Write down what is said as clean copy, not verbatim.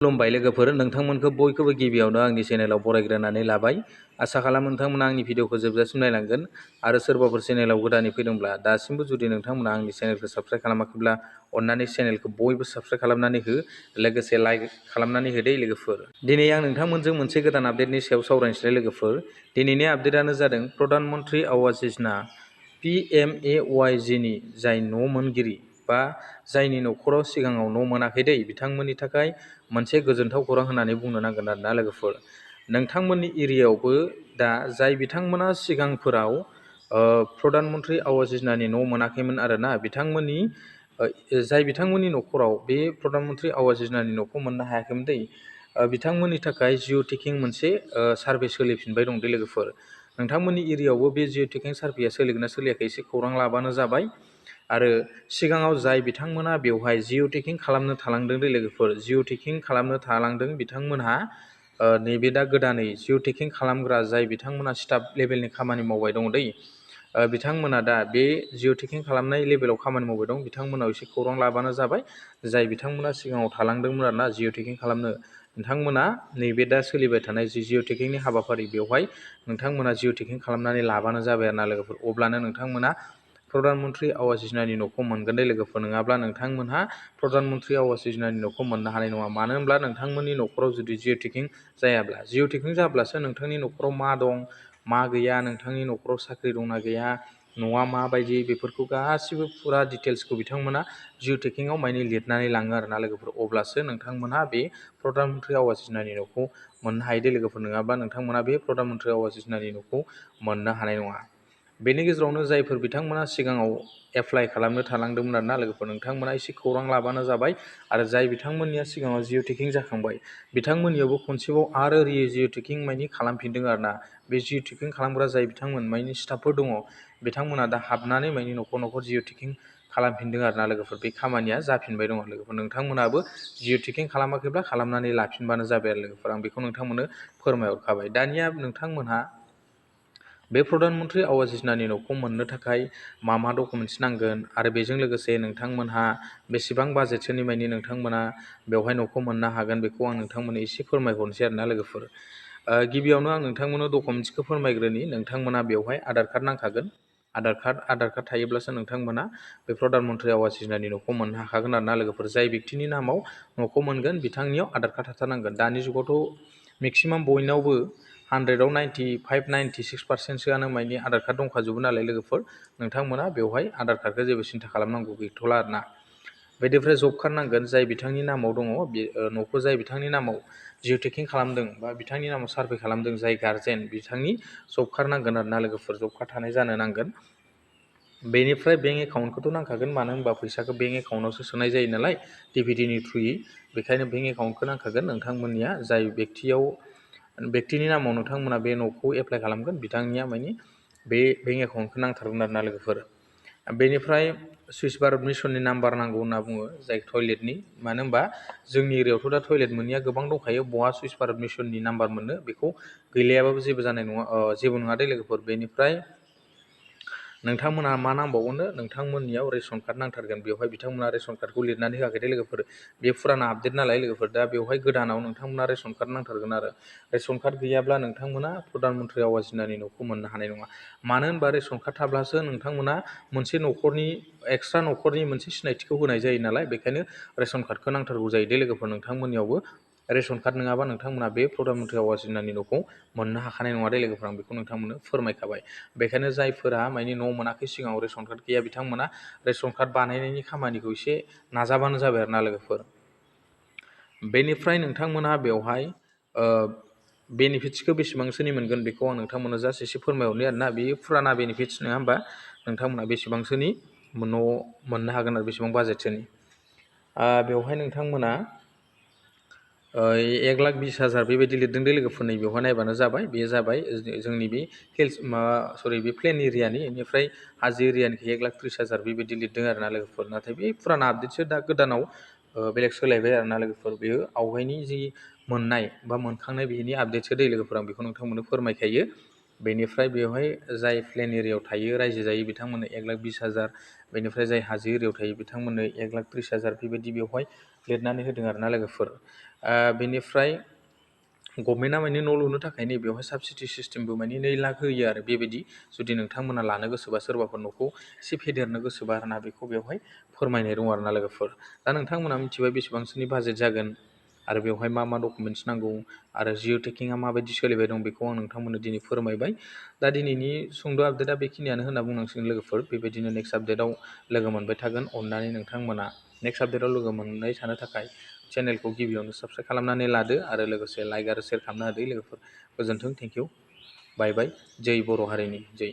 खुलुमबाय लोगोफोर, नोंथांमोनखौ बयखौबो गिबियावनो आंनि चेनेलाव बरायग्रोनानै लाबाय। आसा खालामो नोंथांमोना आंनि भिडिअखौ जोबजासिम नायलांगोन आरो सोरबाफोर चेनेलाव गोदानै फैदोंब्ला दासिमबो जुदि नोंथांमोना आंनि चेनेलखौ साबस्क्राइब खालामाखैब्ला अन्नानै चेनेलखौ बयबो साबस्क्राइब खालामनानै हो, लोगोसे लाइक खालामनानै हो दे लोगोफोर। दिनै आं नोंथांमोनजों मोनसे गोदान आपडेटनि सायाव सावरायनोसै लोगोफोर। दिनैनि आपडेटआनो जादों प्रधान मन्त्रि आवास योजना PMAY-G नि जाय न' मोनगिरि बा जायनि न'खराव सिगाङाव न' मोनाखै दै बिथांमोननि थाखाय मोनसे गोजोनथाव खौरां होननानै बुंनो नांगोन आरोना लोगोफोर। नोंथांमोननि एरियायावबो दा जाय बिथांमोना सिगांफोराव प्रधान मन्त्रि आवास योजनानि न' मोनाखैमोन आरोना जाय बिथांमोननि न'खराव बे प्रधान मन्त्रि आवास योजनानि न'खौ मोननो हायाखैमोन दै बिथांमोननि थाखाय जिअ टेकिं मोनसे सार्भे सोलिफिनबाय दं दै लोगोफोर। नोंथांमोननि एरियायावबो बे जिअ टेकिं सार्भेया सोलिगोन ना सोलियाखै एसे खौरां लाबानो जाबाय। आरो सिगाङाव जाय बिथांमोना बेवहाय जिअ टेकिं खालामनो थालांदों दै लोगोफोर, जिअ टेकिं खालामनो थालांदों बिथांमोनहा नैबे दा गोदानै जिअ टेकिं खालामग्रा जाय बिथांमोना स्टाफ लेभेलनि खामानि मावबाय दं दै बिथांमोना दा बे जिअ टेकिं खालामनाय लेभेलाव खामानि मावबाय दं बिथांमोनाव एसे खौरां लाबानो जाबाय। जाय बिथांमोना सिगाङाव थालांदोंमोन आरोना जिअ टेकिं खालामनो, नोंथांमोना नैबे दा सोलिबाय थानाय जि जिअ टेकिंनि हाबाफारि बेवहाय नोंथांमोना जिअ टेकिं खालामनानै लाबानो जाबाय आरोना लोगोफोर। अब्लानो नोंथांमोना प्रधान मन्त्रि आवास योजनानि न'खौ मोनगोन दे लोगोफोर, नङाब्ला नोंथांमोनहा प्रधान मन्त्रि आवास योजनानि न'खौ मोननो हानाय नङा। मानो होनब्ला नोंथांमोननि न'खराव जुदि जिअ टेकिं जायाब्ला, जिअ टेकिं जाब्लासो नोंथांनि न'खराव मा दं मा गैया, नोंथांनि न'खराव साख्रि दंना गैया, न'आ माबायदि, बेफोरखौ गासिबो फुरा डिटेल्सखौ बिथांमोना जिअ टेकिंआव माने लिरनानै लाङो आरोना लोगोफोर। अब्लासो नोंथांमोनहा बे प्रधान मन्त्रि आवास योजनानि न'खौ मोननो हायो दे लोगोफोर, नङाब्ला नोंथांमोना बे प्रधान मन्त्रि आवास योजनानि न'खौ मोननो हानाय नङा। बेनि गेजेरावनो जायफोर बिथांमोना सिगाङाव एप्लाइ खालामनो थालांदोंमोन आरोना लोगोफोर, नोंथांमोना एसे खौरां लाबानो जाबाय। आरो जाय बिथांमोननिया सिगाङाव जिअ टेकिं जाखांबाय बिथांमोननियावबो खनसेबाव आरो जिअ टेकिं माने खालामफिनदों आरोना। बे जिअ टेकिं खालामग्रा जाय बिथांमोन माने स्टाफफोर दङ बिथांमोना दा हाबनानै माने न'खर न'खर जिअ टेकिं खालामफिनदों आरोना लोगोफोर। बे खामानिया जाफिनबाय दङ लोगोफोर। नोंथांमोनाबो जिअ टेकिं खालामाखैब्ला खालामनानै लाफिनबानो जाबाय आरो लोगोफोर। आं बेखौ नोंथांमोननो फोरमायहरखाबाय। दानिया नोंथांमोनहा बे प्रधान मन्त्रि आवास योजनानि न'खौ मोननो थाखाय मा मा डकुमेन्ट्स नांगोन आरो बेजों लोगोसे नोंथांमोनहा बेसेबां बाजेटसोनि माने नोंथांमोना बेवहाय न'खौ मोननो हागोन बेखौ आं नोंथांमोननो एसे फोरमायहरनोसै आरोना लोगोफोर। गिबियावनो आं नोंथांमोननो डकुमेन्ट्सखौ फोरमायग्रोनि। नोंथांमोना बेवहाय आधार कार्ड नांखागोन। आधार कार्ड थायोब्लासो नोंथांमोना बे प्रधान मन्त्रि आवास योजनानि न'खौ मोननो हाखागोन आरोना लोगोफोर। जाय व्यक्तिनि नामाव न'खौ मोनगोन बिथांनियाव आधार कार्ड थाथारनांगोन। दानि जुगावथ' मेक्सिमाम बयनावबो 100आव 95-96%सोआनो माने आधार कार्ड दंखाजोबो नालाय लोगोफोर, नोंथांमोना बेवहाय आधार कार्डखौ जेबो सिन्था खालामनांगौ गैथ'ला आरोना। बेनिफ्राय जब कार्ड नांगोन, जाय बिथांनि नामाव दङ बे न'खौ जाय बिथांनि नामाव जिअ टेकिं खालामदों बा बिथांनि नामाव सार्भे खालामदों जाय गार्जेन बिथांनि जब कार्ड नांगोन आरोना लोगोफोर, जब कार्ड थानाय जानो नांगोन। बेनिफ्राय बेंक एकाउन्टखौथ' नांखागोन, मानो होनबा फैसाखौ बेंक एकाउन्टआवसो सोनाय जायो नालाय डिपिटिनि थ्रुयै, बेखायनो बेंक एकाउन्टखौ नांखागोन नोंथांमोननिया। जाय व्यक्तिनि नामाव नोंथांमोना बे न'खौ एप्लाइ खालामगोन बिथांनिया माने बे बेंक एकाउन्टखौ नांथारगोन आरोना लोगोफोर। बेनिफ्राय सुइस भारत मिसननि नाम्बार नांगौ होनना बुङो, जाय टयलेटनि। मानो होनबा जोंनि एरियायावथ' दा टयलेट मोनैया गोबां दंखायो, बहा सुइस भारत मिसननि नाम्बार मोननो, बेखौ गैलायाबाबो जेबो जानाय नङा, जेबो नङा दे लोगोफोर। बेनिफ्राय नोंथांमोनहा मा नांबावगोननो, नोंथांमोननियाव रेशन कार्ड नांथारगोन। बेवहाय बिथांमोना रेशन कार्डखौ लिरनानै होआखै दे लोगोफोर, बे फुराना आपडेट नालाय लोगोफोर। दा बेवहाय गोदानाव नोंथांमोना रेशन कार्ड नांथारगोन आरो रेशन कार्ड गैयाब्ला नोंथांमोना प्रधान मन्त्रि आवास योजनानि न'खौ मोननो हानाय नङा। मानो होनबा रेशन कार्ड थाब्लासो नोंथांमोना मोनसे न'खरनि एक्सट्रा न'खरनि मोनसे सिनायथिखौ होनाय जायो नालाय, बेखायनो रेशन कार्डखौ नांथारगौ जायो दे लोगोफोर। नोंथांमोननियावबो रेशन कार्ड नङाबा नोंथांमोना बे प्रधान मन्त्रि आवास योजनानि न'खौ मोननो हाखानाय नङा दे लोगोफोर। आं बेखौ नोंथांमोननो फोरमायखाबाय। बेखायनो जायफोरा माने न' मोनाखै सिगाङाव रेशन कार्ड गैया बिथांमोना रेशन कार्ड बानायनायनि खामानिखौ एसे नाजाबानो जाबाय आरोना लोगोफोर। बेनिफ्राय नोंथांमोनहा बेवहाय बेनिफिट्सखौ बेसेबांसोनि मोनगोन बेखौ आं नोंथांमोननो जास्ट एसे फोरमायहरनि आरोना। बेयो फुराना बेनिफिट्स नङा होमबा, नोंथांमोना बेसेबांसोनि न' मोननो हागोन आरो बेसेबां बाजेटसोनि। बेवहाय नोंथांमोना 1,20,000 बेबायदि लिरदों दे लोगोफोर। नै बेवहाय नायबानो जाबाय, बेयो जाबाय जोंनि बे बे प्लेन एरियानि। बेनिफ्राय हाजो एरियानिखौ 1,30,000 बेबायदि लिरदों आरोना लोगोफोर। नाथाय बे फुराना आपडेटसो, दा गोदानाव बेलेग सोलायबाय आरोना लोगोफोर। बेयो आवगायनि जि मोननाय बा मोनखांनाय बेनि आपडेटसो दै लोगोफोर। आं बेखौ नोंथांमोननो फोरमायखायो। बेनिफ्राय बेवहाय जाय प्लेन एरियायाव थायो रायजो जायो बिथांमोननो 1,20,000, बेनिफ्राय जाय हाजो एरियायाव थायो बिथांमोननो 1,30,000 बेबायदि बेवहाय लिरनानै होदों आरोना लोगोफोर। बेनिफ्राय गभर्नमेन्टआ माने न' लुनो थाखाय नैबेयावहाय साबसिडि सिस्टेमबो माने 2 लाख होयो आरो बेबायदि जुदि नोंथांमोना लानो गोसोबा सोरबाफोर न'खौ एसे फेदेरनो गोसोबा आरोना बेखौ बेवहाय फोरमायनाय दं आरोना लोगोफोर। दा नोंथांमोना मिथिबाय बेसेबांसोनि बाजेट जागोन आरो बेवहाय मा मा डकुमेन्टस नांगौ आरो जिअ टेकिंआ माबायदि सोलिबाय दं बेखौ आं नोंथांमोननो दिनै फोरमायबाय। दा दिनैनि सुंद' आपडेटआ बेखिनियानो होनना बुंनांसिगोन लोगोफोर। बेबायदिनो नेक्स्ट आपडेटआव लोगो मोनबाय थागोन। अननानै नोंथांमोना नेक्स्ट आपडेटआव लोगो मोनबाय थानो थाखाय चेनेलखौ गिबियावनो साबस्क्राइब खालामनानै लादो आरो लोगोसे लाइक आरो शेयार खालामना होदो लोगोफोर। गोजोन्थों, थेंक इउ, बाय बाय। जै बर' हारिनि जै।